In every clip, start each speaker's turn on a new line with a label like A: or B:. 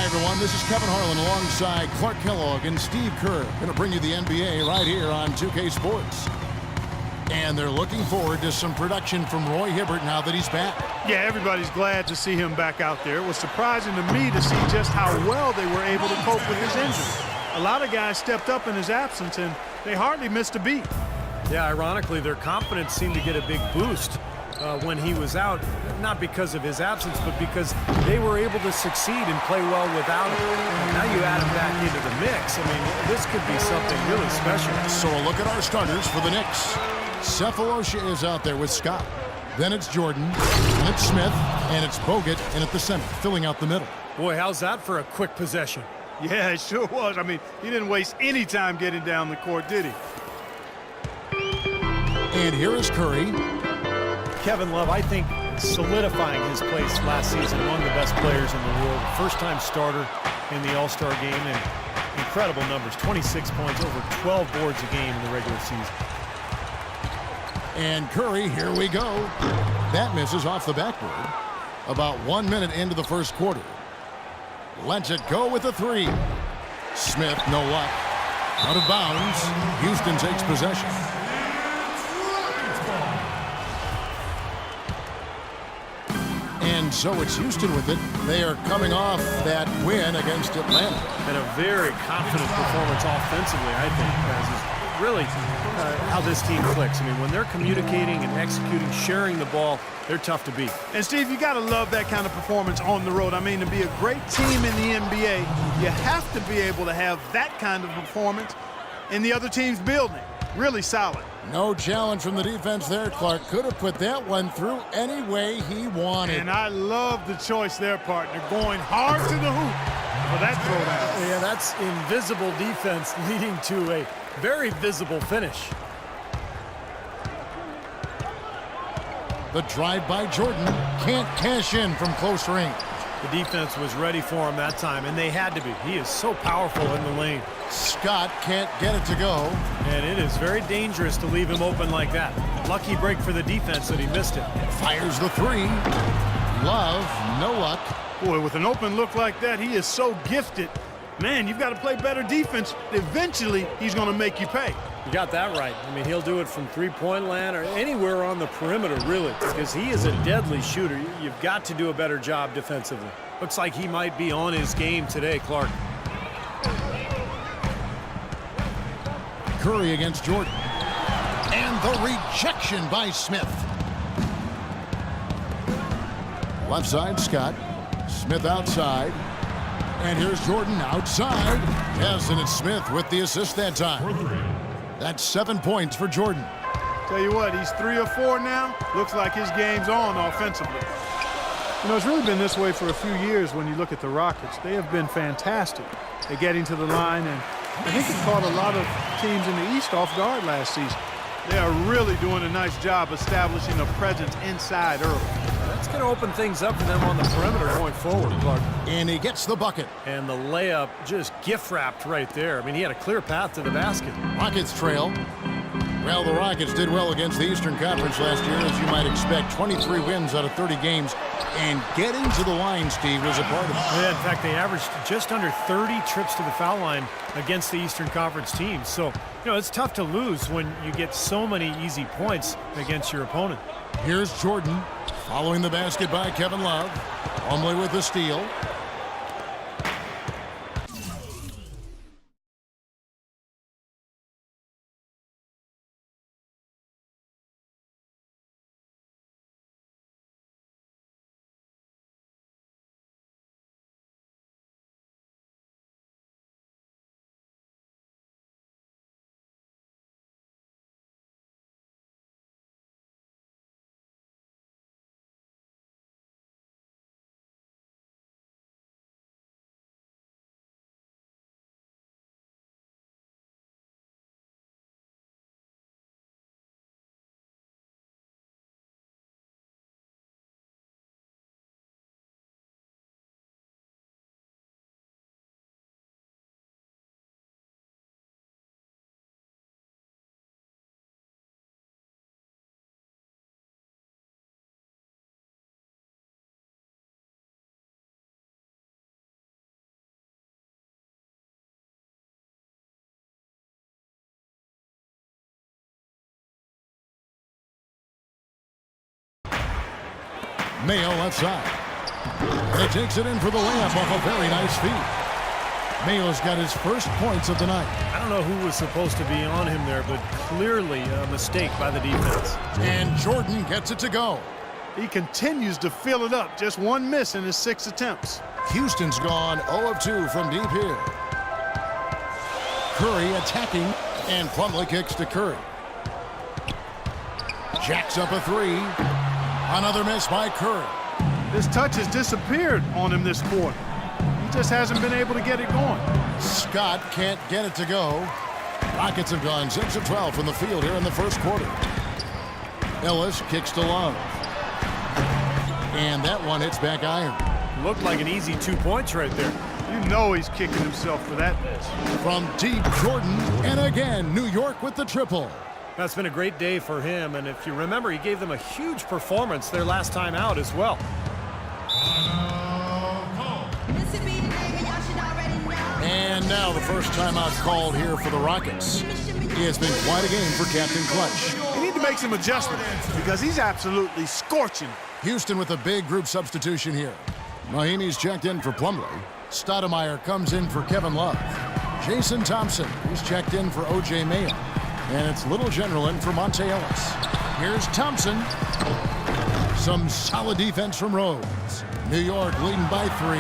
A: everyone. This is Kevin Harlan alongside Clark Kellogg and Steve Kerr. Going to bring you the NBA right here on 2K Sports. And they're looking forward to some production from Roy Hibbert now that he's back.
B: Yeah, everybody's glad to see him back out there. It was surprising to me to see just how well they were able to cope with his injury. A lot of guys stepped up in his absence, and they hardly missed a beat.
C: Yeah, ironically, their confidence seemed to get a big boost when he was out, not because of his absence, but because they were able to succeed and play well without him. Now you add him back into the mix. I mean, this could be something really special.
A: So a look at our starters for the Knicks. Cephalosha is out there with Scott. Then it's Jordan, and it's Smith, and it's Bogut, and at the center, filling out the middle.
C: Boy, how's that for a quick possession?
B: Yeah, it sure was. I mean, he didn't waste any time getting down the court, did he?
A: And here is Curry.
C: Kevin Love, I think, solidifying his place last season, among the best players in the world. First-time starter in the All-Star game, and incredible numbers. 26 points, over 12 boards a game in the regular season.
A: And Curry, here we go. That misses off the backboard. About 1 minute into the first quarter. Lets it go with a three. Smith, no luck. Out of bounds. Houston takes possession. And so it's Houston with it. They are coming off that win against Atlanta.
C: And a very confident performance offensively, I think, guys, is really how this team clicks. I mean, when they're communicating and executing, sharing the ball, they're tough to beat.
B: And, Steve, you got to love that kind of performance on the road. I mean, to be a great team in the NBA, you have to be able to have that kind of performance in the other team's building. Really solid.
A: No challenge from the defense there, Clark. Could have put that one through any way he wanted.
B: And I love the choice there, partner, going hard to the hoop for that throwdown.
C: Yeah, that's invisible defense leading to a very visible finish.
A: The drive by Jordan can't cash in from close range.
C: The defense was ready for him that time, and they had to be. He is so powerful in the lane.
A: Scott can't get it to go.
C: And it is very dangerous to leave him open like that. Lucky break for the defense that he missed it.
A: Fires the three. Love, no luck.
B: Boy, with an open look like that, he is so gifted. Man, you've got to play better defense. Eventually, he's going to make you pay.
C: You got that right. I mean, he'll do it from three-point land or anywhere on the perimeter, really, because he is a deadly shooter. You've got to do a better job defensively. Looks like he might be on his game today, Clark.
A: Curry against Jordan. And the rejection by Smith. Left side, Scott. Smith outside. And here's Jordan outside. Yes, and it's Smith with the assist that time. That's 7 points for Jordan.
B: Tell you what, he's 3 or 4 now. Looks like his game's on offensively. You know, it's really been this way for a few years when you look at the Rockets. They have been fantastic at getting to the line, and I think it caught a lot of teams in the East off guard last season. They are really doing a nice job establishing a presence inside early.
C: That's going to open things up for them on the perimeter going forward, Clark.
A: And he gets the bucket.
C: And the layup just gift-wrapped right there. I mean, he had a clear path to the basket.
A: Rockets trail. Well, the Rockets did well against the Eastern Conference last year, as you might expect. 23 wins out of 30 games. And getting to the line, Steve, was a part of it.
C: Yeah, in fact, they averaged just under 30 trips to the foul line against the Eastern Conference teams. So, you know, it's tough to lose when you get so many easy points against your opponent.
A: Here's Jordan following the basket by Kevin Love. Plumlee with the steal. Mayo left side. And he takes it in for the layup off a very nice feed. Mayo's got his first points of the night.
C: I don't know who was supposed to be on him there, but clearly a mistake by the defense.
A: And Jordan gets it to go.
B: He continues to fill it up. Just one miss in his 6 attempts.
A: Houston's gone 0 of 2 from deep here. Curry attacking, and Plumlee kicks to Curry. Jacks up a 3. Another miss by Curry.
B: This touch has disappeared on him this quarter. He just hasn't been able to get it going.
A: Scott can't get it to go. Rockets have gone 6 of 12 from the field here in the first quarter. Ellis kicks to Love. And that one hits back iron.
C: Looked like an easy 2 points right there.
B: You know he's kicking himself for that miss.
A: From deep, Jordan, and again, New York with the triple.
C: That's been a great day for him, and if you remember, he gave them a huge performance their last time out as well.
A: And now the first timeout called here for the Rockets. It's been quite a game for Captain Clutch.
B: They need to make some adjustments because he's absolutely scorching.
A: Houston with a big group substitution here. Mahimi's checked in for Plumlee. Stoudemire comes in for Kevin Love. Jason Thompson, he's checked in for O.J. Mayo. And it's Little General in for Monte Ellis. Here's Thompson. Some solid defense from Rose. New York leading by 3.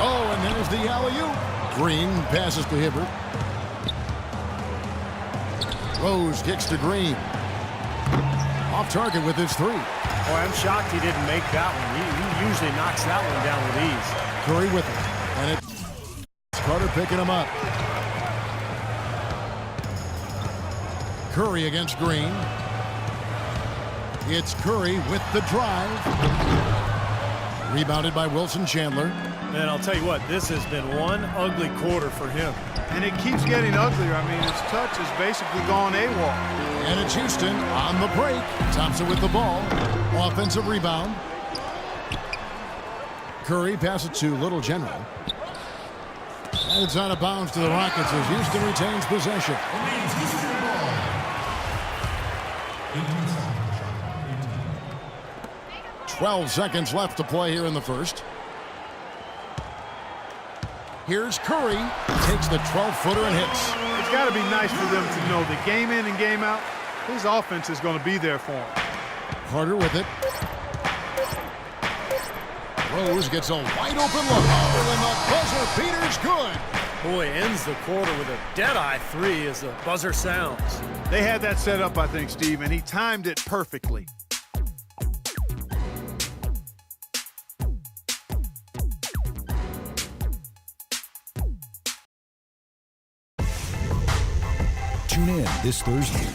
A: Oh, and there's the alley-oop. Green passes to Hibbert. Rose kicks to Green. Off target with his 3.
C: Boy, I'm shocked he didn't make that one. He usually knocks that one down with ease.
A: Curry with it. And it's Carter picking him up. Curry against Green. It's Curry with the drive. Rebounded by Wilson Chandler.
C: And I'll tell you what, this has been one ugly quarter for him.
B: And it keeps getting uglier. I mean, his touch has basically gone AWOL.
A: And it's Houston on the break. Thompson with the ball. Offensive rebound. Curry passes to Little General. And it's out of bounds to the Rockets as Houston retains possession. 12 seconds left to play here in the first. Here's Curry. Takes the 12-footer and hits.
B: It's got to be nice for them to know that game in and game out, his offense is going to be there for him.
A: Carter with it. Rose gets a wide open look. Oh, and the buzzer beater's good.
C: Boy, ends the quarter with a dead-eye 3 as the buzzer sounds.
B: They had that set up, I think, Steve, and he timed it perfectly.
D: Tune in this Thursday.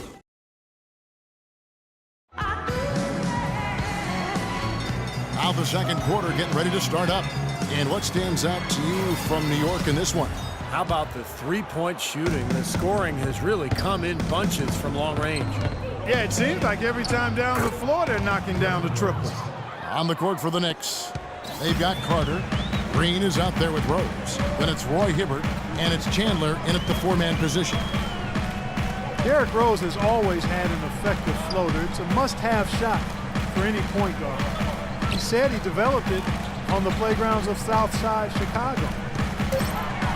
A: Now the second quarter getting ready to start up. And what stands out to you from New York in this one?
C: How about the three-point shooting? The scoring has really come in bunches from long range.
B: Yeah, it seems like every time down the floor they're knocking down the triples.
A: On the court for the Knicks, they've got Carter. Green is out there with Rose. Then it's Roy Hibbert, and it's Chandler in at the four-man position.
B: Derrick Rose has always had an effective floater. It's a must-have shot for any point guard. He said he developed it on the playgrounds of Southside Chicago.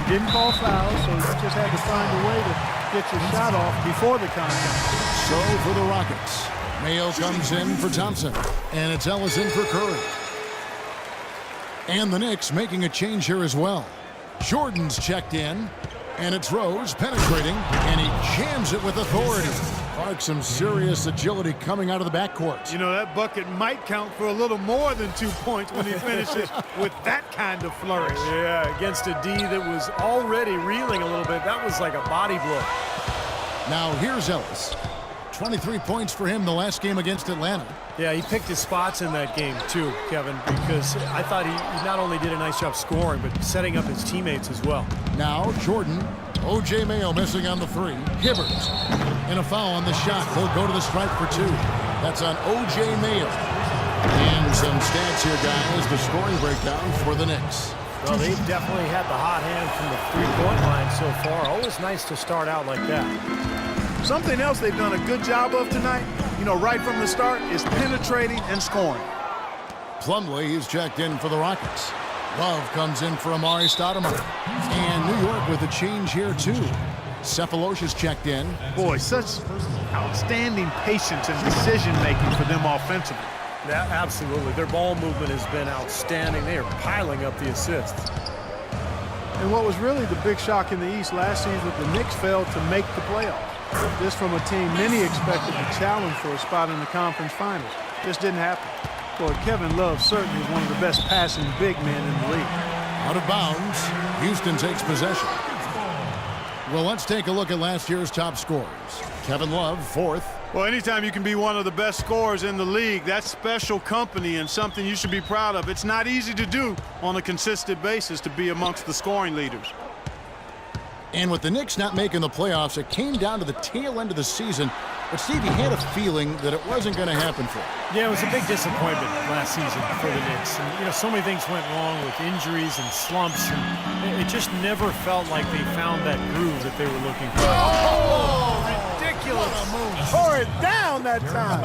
B: He didn't call fouls, so he just had to find a way to get your shot off before the contact.
A: So for the Rockets, Mayo comes in for Thompson, and it's Ellis in for Curry. And the Knicks making a change here as well. Jordan's checked in, and it's Rose penetrating, and he jams it with authority. Clark, some serious agility coming out of the backcourt.
B: You know, that bucket might count for a little more than 2 points when he finishes with that kind of flourish.
C: Yeah, against a D that was already reeling a little bit. That was like a body blow.
A: Now here's Ellis. 23 points for him the last game against Atlanta.
C: Yeah, he picked his spots in that game too, Kevin, because I thought he not only did a nice job scoring, but setting up his teammates as well.
A: Now Jordan, O.J. Mayo missing on the three. Hibbert, and a foul on the shot. They'll go to the stripe for two. That's on O.J. Mayo. And some stats here, guys. The scoring breakdown for the Knicks.
C: Well, they've definitely had the hot hand from the three-point line so far. Always nice to start out like that.
B: Something else they've done a good job of tonight, you know, right from the start, is penetrating and scoring.
A: Plumlee is checked in for the Rockets. Love comes in for Amari Stoudemire. And New York with a change here, too. Cephalosha's checked in.
B: Boy, such outstanding patience and decision-making for them offensively.
C: Yeah, absolutely. Their ball movement has been outstanding. They are piling up the assists.
B: And what was really the big shock in the East last season, the Knicks failed to make the playoffs. This from a team many expected to challenge for a spot in the conference finals. Just didn't happen. Boy, Kevin Love certainly is one of the best passing big men in the league.
A: Out of bounds. Houston takes possession. Well, let's take a look at last year's top scorers. Kevin Love, 4th.
B: Well, anytime you can be one of the best scorers in the league, that's special company and something you should be proud of. It's not easy to do on a consistent basis to be amongst the scoring leaders.
A: And with the Knicks not making the playoffs, it came down to the tail end of the season. But Steve, you had a feeling that it wasn't going to happen for him.
C: Yeah, it was a big disappointment last season for the Knicks. And, so many things went wrong with injuries and slumps, and it just never felt like they found that groove that they were looking for.
B: Oh, ridiculous. Tore it down that time.